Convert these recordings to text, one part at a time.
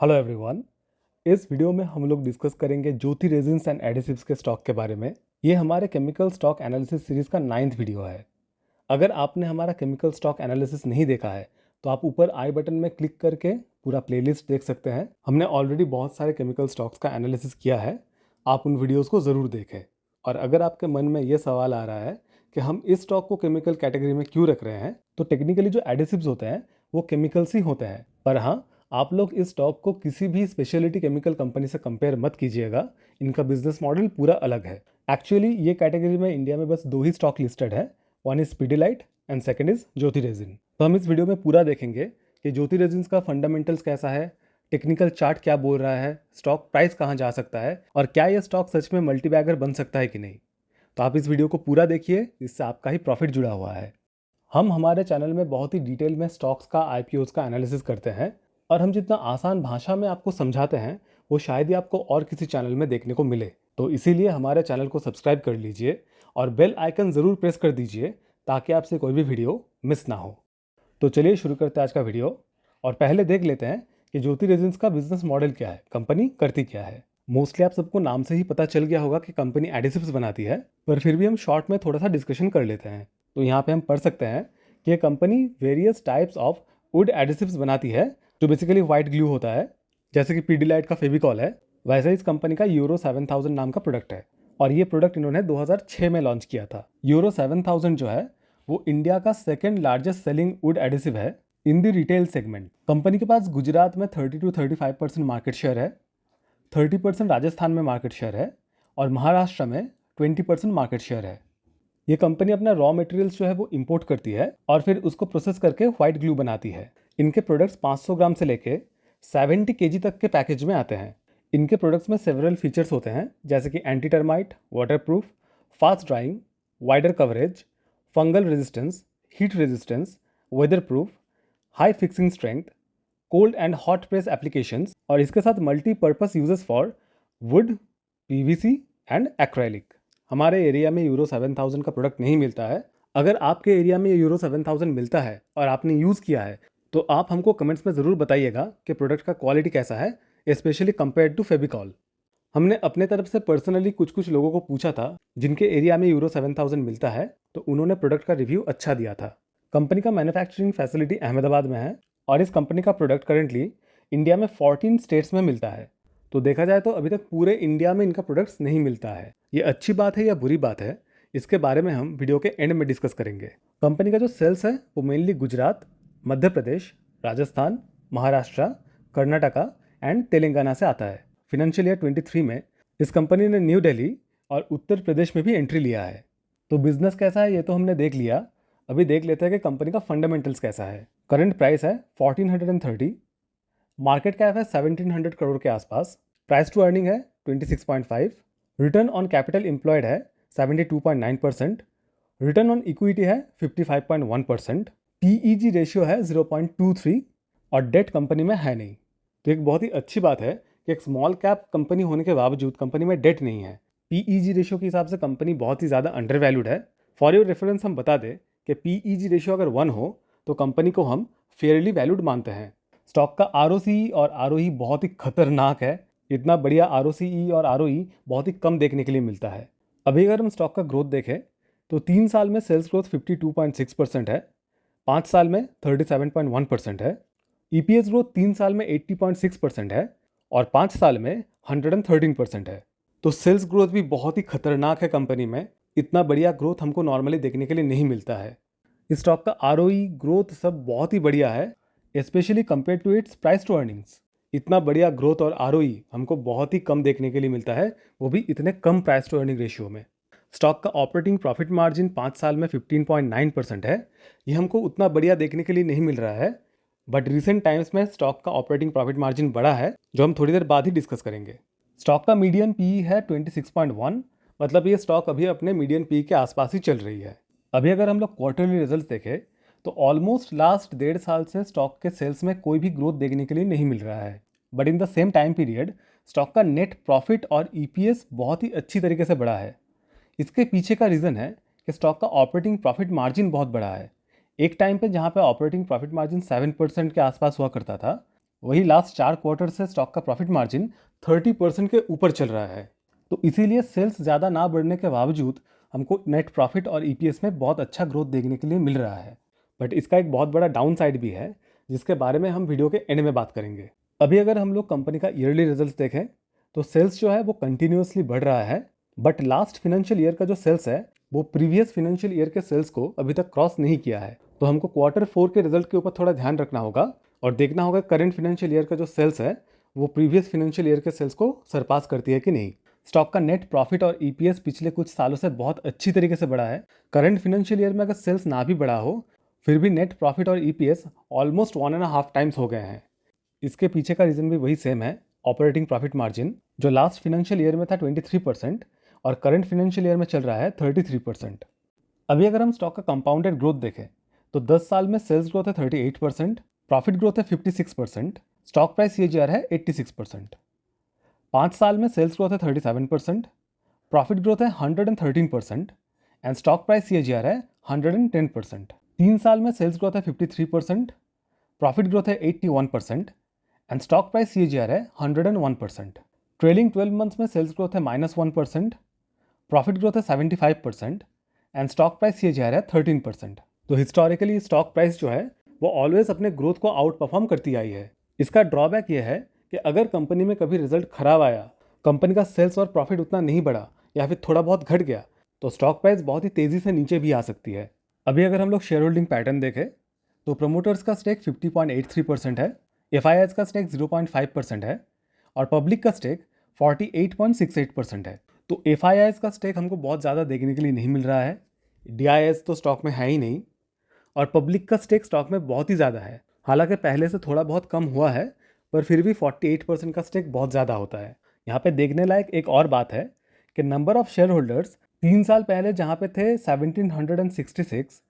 Hello everyone. इस video में हम लोग डिस्कस करेंगे ज्योति रेजिन्स एंड एडिसिव्स के स्टॉक के बारे में। ये हमारे केमिकल स्टॉक एनालिसिस सीरीज का 9th वीडियो है। अगर आपने हमारा केमिकल स्टॉक एनालिसिस नहीं देखा है तो आप ऊपर आई बटन में क्लिक करके पूरा प्लेलिस्ट देख सकते हैं। हमने ऑलरेडी बहुत सारे केमिकल स्टॉक्स का एनालिसिस किया है, आप उन वीडियोज़ को ज़रूर देखें। और अगर आपके मन में ये सवाल आ रहा है कि हम इस स्टॉक को केमिकल कैटेगरी में क्यों रख रहे हैं, तो टेक्निकली जो एडिसिव्स होते हैं वो केमिकल्स ही होते हैं। पर हाँ, आप लोग इस स्टॉक को किसी भी स्पेशलिटी केमिकल कंपनी से कंपेयर मत कीजिएगा, इनका बिजनेस मॉडल पूरा अलग है। एक्चुअली ये कैटेगरी में इंडिया में बस 2 ही स्टॉक लिस्टेड है, one is Pidilite and second is Jyoti resin. तो हम इस वीडियो में पूरा देखेंगे कि ज्योति रेजिन्स का फंडामेंटल्स कैसा है, टेक्निकल चार्ट क्या बोल रहा है, स्टॉक प्राइस कहाँ जा सकता है और क्या ये स्टॉक सच में मल्टीबैगर बन सकता है कि नहीं। तो आप इस वीडियो को पूरा देखिए, इससे आपका ही प्रॉफिट जुड़ा हुआ है। हम हमारे चैनल में बहुत ही डिटेल में स्टॉक्स का आईपीओज का एनालिसिस करते हैं और हम जितना आसान भाषा में आपको समझाते हैं वो शायद ही आपको और किसी चैनल में देखने को मिले। तो इसीलिए हमारे चैनल को सब्सक्राइब कर लीजिए और बेल आइकन ज़रूर प्रेस कर दीजिए ताकि आपसे कोई भी वीडियो मिस ना हो। तो चलिए शुरू करते हैं आज का वीडियो और पहले देख लेते हैं कि ज्योति रेजिन्स का बिजनेस मॉडल क्या है, कंपनी करती क्या है। मोस्टली आप सबको नाम से ही पता चल गया होगा कि कंपनी एडिसिव्स बनाती है, पर फिर भी हम शॉर्ट में थोड़ा सा डिस्कशन कर लेते हैं। तो यहाँ पे हम पढ़ सकते हैं कि ये company various types of wood adhesives बनाती है जो बेसिकली व्हाइट ग्लू होता है। जैसे कि पीडीलाइट का फेविकॉल है, वैसे इस कंपनी का यूरो 7000 नाम का प्रोडक्ट है और ये प्रोडक्ट इन्होंने 2006 में लॉन्च किया था। यूरो 7000 जो है वो इंडिया का second largest selling wood adhesive है in the retail segment. Company के पास गुजरात में 30 to 35% मार्केट शेयर है, 30% राजस्थान में मार्केट शेयर है और महाराष्ट्र में 20% मार्केट शेयर है। ये कंपनी अपना रॉ मटेरियल्स जो है वो इंपोर्ट करती है और फिर उसको प्रोसेस करके व्हाइट ग्लू बनाती है। इनके प्रोडक्ट्स 500 ग्राम से लेके 70 केजी तक के पैकेज में आते हैं। इनके प्रोडक्ट्स में सेवरल फीचर्स होते हैं जैसे कि anti termite, waterproof, fast drying, wider coverage, fungal resistance, heat resistance, weather proof, high fixing strength, cold and hot press applications और इसके साथ multipurpose uses for wood, PVC and acrylic. हमारे area में Euro 7000 का प्रोडक्ट नहीं मिलता है। अगर आपके एरिया में यूरो 7000 मिलता है और आपने यूज़ किया है तो आप हमको कमेंट्स में ज़रूर बताइएगा कि प्रोडक्ट का क्वालिटी कैसा है, स्पेशली कंपेयर्ड टू फेविकॉल। हमने अपने तरफ से पर्सनली कुछ कुछ लोगों को पूछा था जिनके एरिया में यूरो 7000 मिलता है, तो उन्होंने प्रोडक्ट का रिव्यू अच्छा दिया था। कंपनी का मैन्युफैक्चरिंग फैसिलिटी अहमदाबाद में है और इस कंपनी का प्रोडक्ट करेंटली इंडिया में 14 स्टेट्स में मिलता है। तो देखा जाए तो अभी तक पूरे इंडिया में इनका प्रोडक्ट्स नहीं मिलता है। ये अच्छी बात है या बुरी बात है, इसके बारे में हम वीडियो के एंड में डिस्कस करेंगे। कंपनी का जो सेल्स है वो मेनली गुजरात, मध्य प्रदेश, राजस्थान, महाराष्ट्र, कर्नाटका एंड तेलंगाना से आता है। फिनेंशियल ईयर 23 में इस कंपनी ने न्यू दिल्ली और उत्तर प्रदेश में भी एंट्री लिया है। तो बिजनेस कैसा है ये तो हमने देख लिया, अभी देख लेते हैं कि कंपनी का फंडामेंटल्स कैसा है। करंट प्राइस है 1430, मार्केट कैप है 1700 करोड़ के आसपास, प्राइस टू अर्निंग है 26.5, रिटर्न ऑन कैपिटल एम्प्लॉयड है 72.9%, रिटर्न ऑन इक्विटी है 55.1%, पीईजी रेशियो है 0.23 और डेट कंपनी में है नहीं। तो एक बहुत ही अच्छी बात है कि एक स्मॉल कैप कंपनी होने के बावजूद कंपनी में डेट नहीं है। पीईजी रेशियो के हिसाब से कंपनी बहुत ही ज़्यादा अंडर वैल्यूड है। फॉर योर रेफरेंस हम बता दें कि पीईजी रेशियो अगर 1 हो तो कंपनी को हम फेयरली वैल्यूड मानते हैं। स्टॉक का आरओसीई और आरओई बहुत ही खतरनाक है। इतना बढ़िया आरओसीई और आरओई बहुत ही कम देखने के लिए मिलता है। अभी अगर हम स्टॉक का ग्रोथ देखें तो 3 साल में सेल्स ग्रोथ 52.6% है, 5 साल में 37.1% है, ईपीएस ग्रोथ 3 साल में 80.6% है और 5 साल में 113% है। तो सेल्स ग्रोथ भी बहुत ही खतरनाक है कंपनी में। इतना बढ़िया ग्रोथ हमको नॉर्मली देखने के लिए नहीं मिलता है। इस स्टॉक का आरओई ग्रोथ सब बहुत ही बढ़िया है, especially compare to its price to earnings. इतना बढ़िया ग्रोथ और आरओई हमको बहुत ही कम देखने के लिए मिलता है, वो भी इतने कम प्राइस टू अर्निंग रेशियो में। स्टॉक का ऑपरेटिंग प्रॉफिट मार्जिन 5 साल में 15.9% है। ये हमको उतना बढ़िया देखने के लिए नहीं मिल रहा है, बट रिसेंट टाइम्स में स्टॉक का ऑपरेटिंग प्रॉफिट मार्जिन बढ़ा है, जो हम थोड़ी देर बाद ही डिस्कस करेंगे। स्टॉक का मीडियन पीई है 26.1, मतलब ये स्टॉक अभी अपने मीडियन पीई के आसपास ही चल रही है। अभी अगर हम लोग क्वार्टरली रिजल्ट देखें तो ऑलमोस्ट लास्ट 1.5 साल से स्टॉक के सेल्स में कोई भी ग्रोथ देखने के लिए नहीं मिल रहा है, but in the same time period stock का नेट प्रॉफिट और ईपीएस बहुत ही अच्छी तरीके से बढ़ा है। इसके पीछे का रीज़न है कि स्टॉक का ऑपरेटिंग प्रॉफिट मार्जिन बहुत बड़ा है। एक टाइम पे जहाँ पे ऑपरेटिंग प्रॉफिट मार्जिन 7% के आसपास हुआ करता था, वही लास्ट 4 क्वार्टर से स्टॉक का प्रॉफिट मार्जिन 30% के ऊपर चल रहा है। तो इसीलिए सेल्स ज़्यादा ना बढ़ने के बावजूद हमको नेट प्रॉफिट और ईपीएस में बहुत अच्छा ग्रोथ देखने के लिए मिल रहा है। बट इसका एक बहुत बड़ा डाउन साइड भी है, जिसके बारे में हम वीडियो के एंड में बात करेंगे। अभी अगर हम लोग कंपनी का ईयरली रिजल्ट्स देखें तो सेल्स जो है वो कंटिन्यूसली बढ़ रहा है, बट लास्ट फाइनेंशियल ईयर का जो सेल्स है वो प्रीवियस फाइनेंशियल ईयर के सेल्स को अभी तक क्रॉस नहीं किया है। तो हमको क्वार्टर 4 के रिजल्ट के ऊपर थोड़ा ध्यान रखना होगा और देखना होगा करंट फाइनेंशियल ईयर का जो सेल्स है वो प्रीवियस फाइनेंशियल ईयर के सेल्स को सरपास करती है कि नहीं। स्टॉक का नेट प्रॉफिट और ईपीएस पिछले कुछ सालों से बहुत अच्छी तरीके से बढ़ा है। करंट फाइनेंशियल ईयर में अगर सेल्स ना भी बढ़ा हो फिर भी नेट प्रॉफिट और ईपीएस ऑलमोस्ट 1.5 टाइम्स हो गए हैं। इसके पीछे का रीज़न भी वही सेम है, ऑपरेटिंग प्रॉफिट मार्जिन जो लास्ट फाइनेंशियल ईयर में था 23% और करंट फाइनेंशियल ईयर में चल रहा है 33%। अभी अगर हम स्टॉक का कंपाउंडेड ग्रोथ देखें तो 10 साल में सेल्स ग्रोथ है 38%, प्रॉफिट ग्रोथ है 56%, स्टॉक प्राइस सीएजीआर है 86%। 5 साल में सेल्स ग्रोथ है 37%, प्रॉफिट ग्रोथ है 113% एंड स्टॉक प्राइस सीएजीआर है 110%। 3 साल में सेल्स ग्रोथ है 53%, प्रॉफिट ग्रोथ है 81% एंड स्टॉक प्राइस सीएजीआर है 101%। ट्रेलिंग 12 मंथ्स में सेल्स ग्रोथ है -1%, प्रॉफिट ग्रोथ है 75% एंड स्टॉक प्राइस सीएजीआर है 13%। तो हिस्टोरिकली स्टॉक प्राइस जो है वो ऑलवेज अपने ग्रोथ को आउट परफॉर्म करती आई है। इसका ड्रॉबैक ये है कि अगर कंपनी में कभी रिजल्ट खराब आया, कंपनी का सेल्स और प्रॉफिट उतना नहीं बढ़ा या फिर थोड़ा बहुत घट गया तो स्टॉक प्राइस बहुत ही तेज़ी से नीचे भी आ सकती है। अभी अगर हम लोग शेयर होल्डिंग पैटर्न देखें तो प्रमोटर्स का स्टेक 50.83% है, एफआईआईज का स्टेक 0.5% है और पब्लिक का स्टेक 48.68% है। तो एफआईआईज का स्टेक हमको बहुत ज़्यादा देखने के लिए नहीं मिल रहा है, डीआईएस तो स्टॉक में है ही नहीं और पब्लिक का स्टेक स्टॉक में बहुत ही ज़्यादा है। हालांकि पहले से थोड़ा बहुत कम हुआ है पर फिर भी 48% का स्टेक बहुत ज़्यादा होता है। यहाँ पे देखने लायक एक और बात है कि नंबर ऑफ शेयर होल्डर्स 3 साल पहले जहाँ पे थे 1766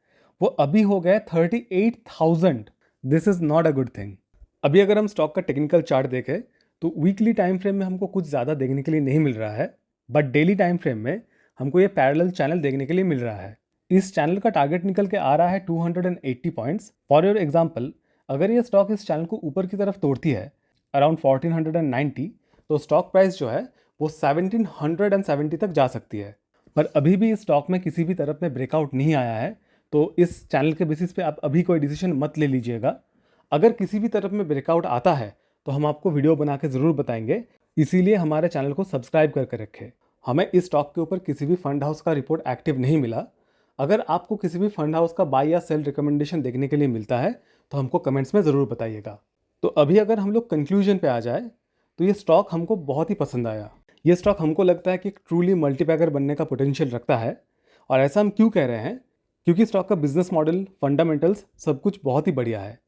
वो अभी हो गए 38,000। This is not a good thing. अभी अगर हम स्टॉक का टेक्निकल चार्ट देखें तो वीकली टाइम फ्रेम में हमको कुछ ज़्यादा देखने के लिए नहीं मिल रहा है, बट डेली टाइम फ्रेम में हमको ये पैरेलल चैनल देखने के लिए मिल रहा है। इस चैनल का टारगेट निकल के आ रहा है 280 पॉइंट्स। फॉर योर एग्जांपल, अगर ये स्टॉक इस चैनल को ऊपर की तरफ तोड़ती है अराउंड 1490 तो स्टॉक प्राइस जो है वो 1770 तक जा सकती है। पर अभी भी इस स्टॉक में किसी भी तरफ में ब्रेकआउट नहीं आया है, तो इस चैनल के बेसिस पे आप अभी कोई डिसीजन मत ले लीजिएगा। अगर किसी भी तरफ में ब्रेकआउट आता है तो हम आपको वीडियो बना के ज़रूर बताएंगे, इसीलिए हमारे चैनल को सब्सक्राइब करके रखें। हमें इस स्टॉक के ऊपर किसी भी फंड हाउस का रिपोर्ट एक्टिव नहीं मिला। अगर आपको किसी भी फंड हाउस का बाय या सेल रिकमेंडेशन देखने के लिए मिलता है तो हमको कमेंट्स में ज़रूर बताइएगा। तो अभी अगर हम लोग कंक्लूजन पे आ जाए तो ये स्टॉक हमको बहुत ही पसंद आया। ये स्टॉक हमको लगता है कि एक ट्रूली मल्टीपैकर बनने का पोटेंशियल रखता है। और ऐसा हम क्यों कह रहे हैं? क्योंकि स्टॉक का बिजनेस मॉडल, फंडामेंटल्स सब कुछ बहुत ही बढ़िया है।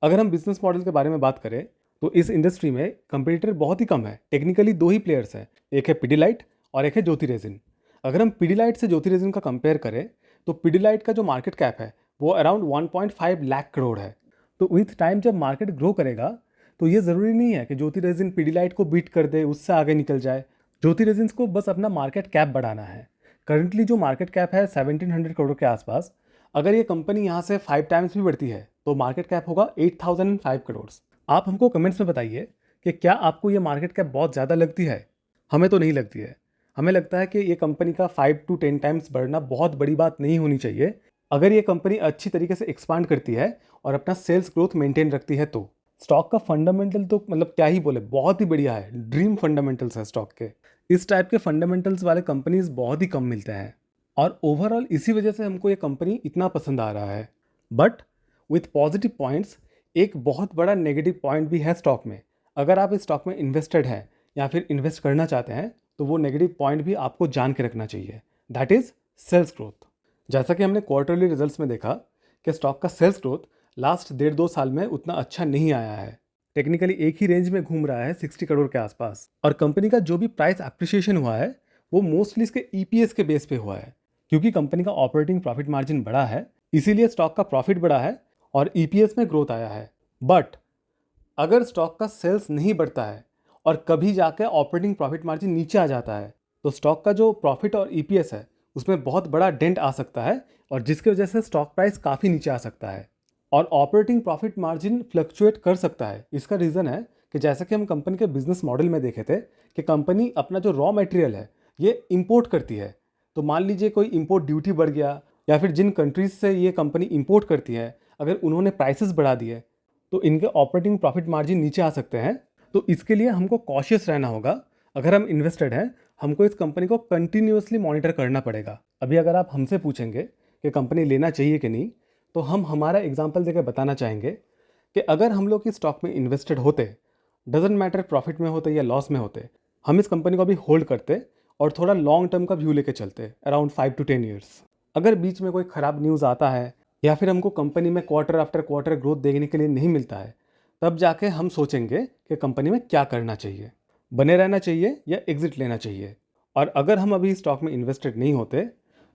अगर हम बिजनेस मॉडल के बारे में बात करें तो इस इंडस्ट्री में कंपटीटर बहुत ही कम है। टेक्निकली 2 ही प्लेयर्स हैं, एक है पिडिलाइट और एक है ज्योति रेजिन। अगर हम पिडिलाइट से ज्योति रेजिन का कंपेयर करें तो पिडिलाइट का जो मार्केट कैप है वो अराउंड 1.5 लाख करोड़ है। तो विथ टाइम जब मार्केट ग्रो करेगा तो ये ज़रूरी नहीं है कि ज्योति रेजिन पिडिलाइट को बीट कर दे, उससे आगे निकल जाए। ज्योति रेजिन्स को बस अपना मार्केट कैप बढ़ाना है। करंटली जो मार्केट कैप है 1700 करोड़ के आसपास, अगर ये कंपनी यहाँ से 5 टाइम्स भी बढ़ती है तो मार्केट कैप होगा 8005 करोड़। आप हमको कमेंट्स में बताइए कि क्या आपको ये मार्केट कैप बहुत ज़्यादा लगती है? हमें तो नहीं लगती है। हमें लगता है कि ये कंपनी का 5 to 10 टाइम्स बढ़ना बहुत बड़ी बात नहीं होनी चाहिए। अगर ये कंपनी अच्छी तरीके से एक्सपांड करती है और अपना सेल्स ग्रोथ मेंटेन रखती है तो स्टॉक का फंडामेंटल तो मतलब क्या ही बोले, बहुत ही बढ़िया है। ड्रीम फंडामेंटल्स है स्टॉक के। इस टाइप के फंडामेंटल्स वाले कंपनीज बहुत ही कम मिलते हैं और ओवरऑल इसी वजह से हमको ये कंपनी इतना पसंद आ रहा है। बट विथ पॉजिटिव पॉइंट्स, एक बहुत बड़ा नेगेटिव पॉइंट भी है स्टॉक में। अगर आप इस स्टॉक में इन्वेस्टेड हैं या फिर इन्वेस्ट करना चाहते हैं तो वो नेगेटिव पॉइंट भी आपको जान के रखना चाहिए, दैट इज़ सेल्स ग्रोथ। जैसा कि हमने क्वार्टरली रिजल्ट्स में देखा कि स्टॉक का सेल्स ग्रोथ लास्ट 1.5-2 साल में उतना अच्छा नहीं आया है। टेक्निकली एक ही रेंज में घूम रहा है 60 करोड़ के आसपास। और कंपनी का जो भी प्राइस एप्रिसिएशन हुआ है वो मोस्टली इसके ईपीएस के बेस पे हुआ है। क्योंकि कंपनी का ऑपरेटिंग प्रॉफिट मार्जिन बढ़ा है इसीलिए स्टॉक का प्रॉफिट बढ़ा है और ईपीएस में ग्रोथ आया है। बट अगर स्टॉक का सेल्स नहीं बढ़ता है और कभी जाकर ऑपरेटिंग प्रॉफिट मार्जिन नीचे आ जाता है तो स्टॉक का जो प्रॉफिट और ईपीएस है उसमें बहुत बड़ा डेंट आ सकता है और जिसकी वजह से स्टॉक प्राइस काफ़ी नीचे आ सकता है। और ऑपरेटिंग प्रॉफिट मार्जिन फ्लक्चुएट कर सकता है। इसका रीज़न है कि जैसा कि हम कंपनी के बिजनेस मॉडल में देखे थे कि कंपनी अपना जो रॉ मटेरियल है ये इंपोर्ट करती है। तो मान लीजिए कोई इंपोर्ट ड्यूटी बढ़ गया या फिर जिन कंट्रीज से ये कंपनी इंपोर्ट करती है अगर उन्होंने प्राइसेस बढ़ा दिए तो इनके ऑपरेटिंग प्रॉफिट मार्जिन नीचे आ सकते हैं। तो इसके लिए हमको कॉशियस रहना होगा। अगर हम इन्वेस्टेड हैं हमको इस कंपनी को कंटिन्यूअसली मॉनिटर करना पड़ेगा। अभी अगर आप हमसे पूछेंगे कि कंपनी लेना चाहिए कि नहीं, तो हम हमारा एग्जाम्पल देकर बताना चाहेंगे कि अगर हम लोग इस स्टॉक में इन्वेस्टेड होते, डजेंट मैटर प्रॉफिट में होते या लॉस में होते, हम इस कंपनी को अभी होल्ड करते और थोड़ा लॉन्ग टर्म का व्यू लेके चलते, अराउंड 5 to 10 ईयर्स। अगर बीच में कोई ख़राब न्यूज़ आता है या फिर हमको कंपनी में क्वार्टर आफ्टर क्वार्टर ग्रोथ देखने के लिए नहीं मिलता है, तब जाके हम सोचेंगे कि कंपनी में क्या करना चाहिए, बने रहना चाहिए या एग्जिट लेना चाहिए। और अगर हम अभी स्टॉक में इन्वेस्टेड नहीं होते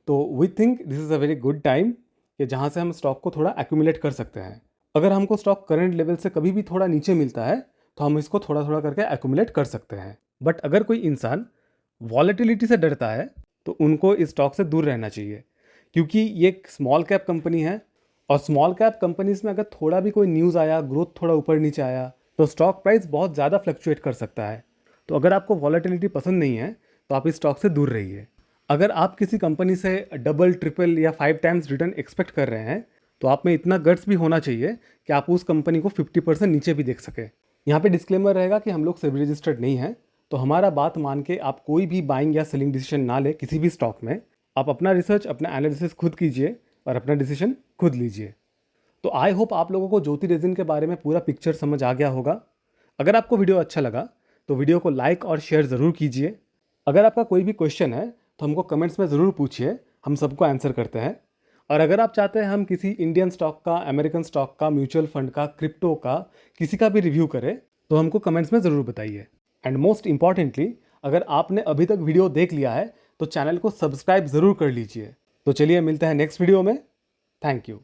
तो we think this is a very good time कि जहाँ से हम स्टॉक को थोड़ा एक्यूमुलेट कर सकते हैं। अगर हमको स्टॉक करंट लेवल से कभी भी थोड़ा नीचे मिलता है तो हम इसको थोड़ा थोड़ा करके एक्यूमुलेट कर सकते हैं। बट अगर कोई इंसान वॉलेटिलिटी से डरता है तो उनको इस स्टॉक से दूर रहना चाहिए, क्योंकि ये एक स्मॉल कैप कंपनी है और स्मॉल कैप कंपनीज में अगर थोड़ा भी कोई न्यूज़ आया, ग्रोथ थोड़ा ऊपर नीचे आया, तो स्टॉक प्राइस बहुत ज़्यादा फ्लक्चुएट कर सकता है। तो अगर आपको वॉलेटिलिटी पसंद नहीं है तो आप इस स्टॉक से दूर रहिए। अगर आप किसी कंपनी से डबल, ट्रिपल या 5 टाइम्स रिटर्न एक्सपेक्ट कर रहे हैं तो आप में इतना गट्स भी होना चाहिए कि आप उस कंपनी को 50% नीचे भी देख सके। यहाँ पे डिस्क्लेमर रहेगा कि हम लोग सेबी रजिस्टर्ड नहीं हैं, तो हमारा बात मान के आप कोई भी बाइंग या सेलिंग डिसीजन ना ले किसी भी स्टॉक में। आप अपना रिसर्च, अपना एनालिसिस खुद कीजिए और अपना डिसीजन खुद लीजिए। तो आई होप आप लोगों को ज्योति रेजिन के बारे में पूरा पिक्चर समझ आ गया होगा। अगर आपको वीडियो अच्छा लगा तो वीडियो को लाइक और शेयर ज़रूर कीजिए। अगर आपका कोई भी क्वेश्चन है तो हमको कमेंट्स में ज़रूर पूछिए, हम सबको आंसर करते हैं। और अगर आप चाहते हैं हम किसी इंडियन स्टॉक का, अमेरिकन स्टॉक का, म्यूचुअल फंड का, क्रिप्टो का, किसी का भी रिव्यू करें तो हमको कमेंट्स में ज़रूर बताइए। एंड मोस्ट इम्पॉर्टेंटली, अगर आपने अभी तक वीडियो देख लिया है तो चैनल को सब्सक्राइब ज़रूर कर लीजिए। तो चलिए मिलते हैं नेक्स्ट वीडियो में। Thank you.